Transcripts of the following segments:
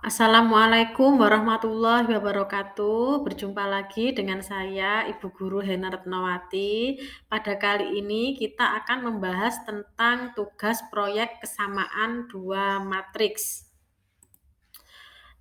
Assalamualaikum warahmatullahi wabarakatuh. Berjumpa lagi dengan saya, Ibu Guru Hena Retnawati. Pada kali ini kita akan membahas tentang tugas proyek kesamaan dua matriks.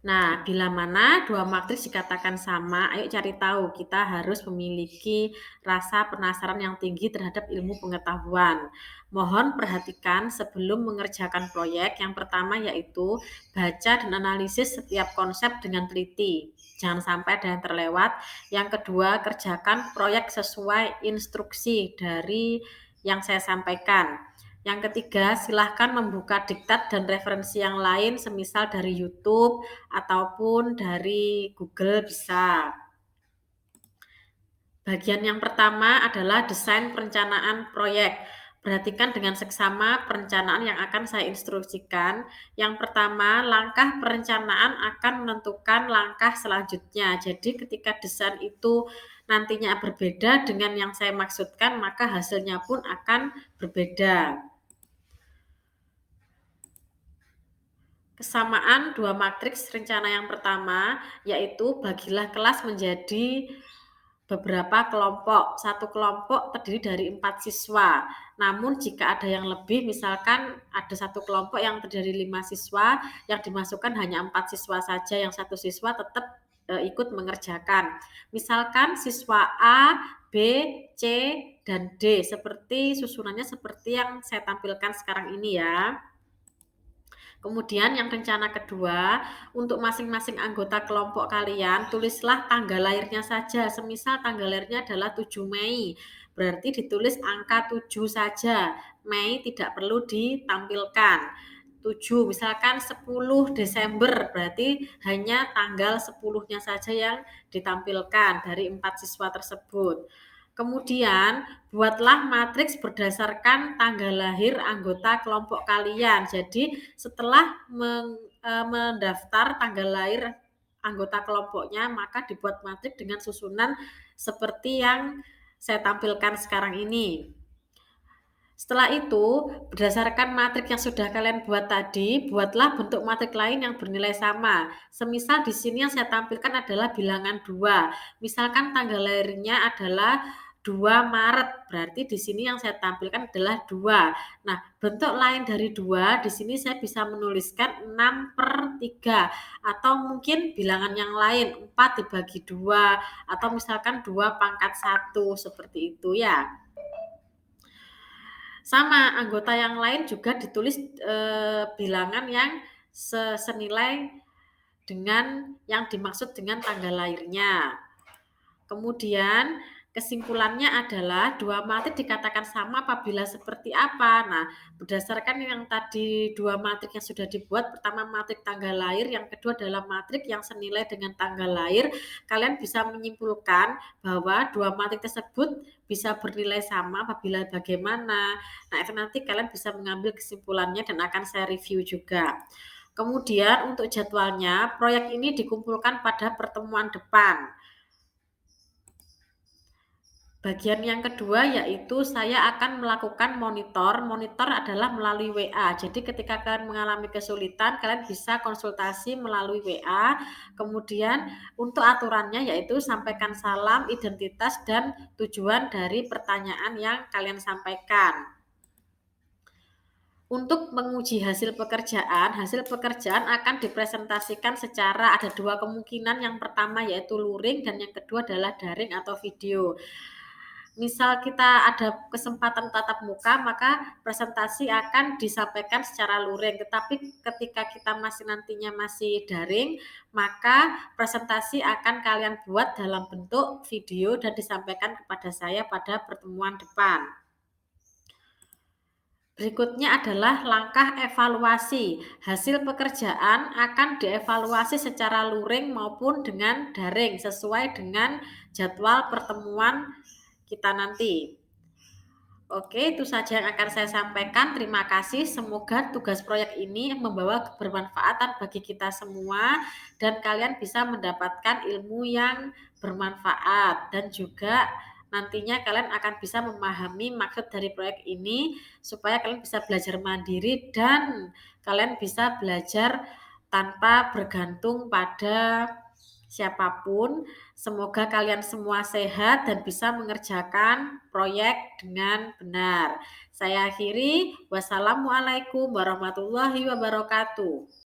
Nah, bila mana dua matriks dikatakan sama, ayo cari tahu. Kita harus memiliki rasa penasaran yang tinggi terhadap ilmu pengetahuan. Mohon perhatikan sebelum mengerjakan proyek. Yang pertama yaitu baca dan analisis setiap konsep dengan teliti. Jangan sampai ada yang terlewat. Yang kedua, kerjakan proyek sesuai instruksi dari yang saya sampaikan. Yang ketiga, silahkan membuka diktat dan referensi yang lain, semisal dari YouTube ataupun dari Google bisa. Bagian yang pertama adalah desain perencanaan proyek. Perhatikan dengan seksama perencanaan yang akan saya instruksikan. Yang pertama, langkah perencanaan akan menentukan langkah selanjutnya. Jadi ketika desain itu nantinya berbeda dengan yang saya maksudkan, maka hasilnya pun akan berbeda. Kesamaan dua matriks rencana yang pertama yaitu bagilah kelas menjadi beberapa kelompok. Satu kelompok terdiri dari 4 siswa. Namun jika ada yang lebih, misalkan ada satu kelompok yang terdiri dari 5 siswa, yang dimasukkan hanya 4 siswa saja, yang satu siswa tetap ikut mengerjakan. Misalkan siswa A, B, C, dan D. Seperti susunannya seperti yang saya tampilkan sekarang ini ya. Kemudian yang rencana kedua, untuk masing-masing anggota kelompok kalian, tulislah tanggal lahirnya saja. Semisal tanggal lahirnya adalah 7 Mei, berarti ditulis angka 7 saja. Mei tidak perlu ditampilkan. 7, misalkan 10 Desember, berarti hanya tanggal 10-nya saja yang ditampilkan dari 4 siswa tersebut. Kemudian, buatlah matriks berdasarkan tanggal lahir anggota kelompok kalian. Jadi, setelah mendaftar tanggal lahir anggota kelompoknya, maka dibuat matriks dengan susunan seperti yang saya tampilkan sekarang ini. Setelah itu, berdasarkan matriks yang sudah kalian buat tadi, buatlah bentuk matriks lain yang bernilai sama. Semisal di sini yang saya tampilkan adalah bilangan 2. Misalkan tanggal lahirnya adalah 2 Maret, berarti di sini yang saya tampilkan adalah 2. Nah, bentuk lain dari 2, di sini saya bisa menuliskan 6/3, atau mungkin bilangan yang lain, 4 dibagi 2, atau misalkan 2/1, seperti itu ya. Sama, anggota yang lain juga ditulis bilangan yang senilai dengan yang dimaksud dengan tanggal lahirnya. Kemudian kesimpulannya adalah dua matriks dikatakan sama apabila seperti apa. Nah, berdasarkan yang tadi dua matriks yang sudah dibuat, pertama matriks tanggal lahir, yang kedua adalah matriks yang senilai dengan tanggal lahir, kalian bisa menyimpulkan bahwa dua matriks tersebut bisa bernilai sama apabila bagaimana. Nah, itu nanti kalian bisa mengambil kesimpulannya dan akan saya review juga. Kemudian untuk jadwalnya, proyek ini dikumpulkan pada pertemuan depan. Bagian yang kedua yaitu saya akan melakukan monitor. Monitor adalah melalui WA. Jadi ketika kalian mengalami kesulitan, kalian bisa konsultasi melalui WA. Kemudian untuk aturannya yaitu sampaikan salam, identitas, dan tujuan dari pertanyaan yang kalian sampaikan. Untuk menguji hasil pekerjaan akan dipresentasikan secara ada dua kemungkinan. Yang pertama yaitu luring dan yang kedua adalah daring atau video. Misal kita ada kesempatan tatap muka, maka presentasi akan disampaikan secara luring. Tetapi ketika kita nantinya masih daring, maka presentasi akan kalian buat dalam bentuk video dan disampaikan kepada saya pada pertemuan depan. Berikutnya adalah langkah evaluasi. Hasil pekerjaan akan dievaluasi secara luring maupun dengan daring sesuai dengan jadwal pertemuan kita nanti. Oke, itu saja yang akan saya sampaikan. Terima kasih. Semoga tugas proyek ini membawa kebermanfaatan bagi kita semua dan kalian bisa mendapatkan ilmu yang bermanfaat dan juga nantinya kalian akan bisa memahami maksud dari proyek ini supaya kalian bisa belajar mandiri dan kalian bisa belajar tanpa bergantung pada siapapun. Semoga kalian semua sehat dan bisa mengerjakan proyek dengan benar. Saya akhiri, wassalamualaikum warahmatullahi wabarakatuh.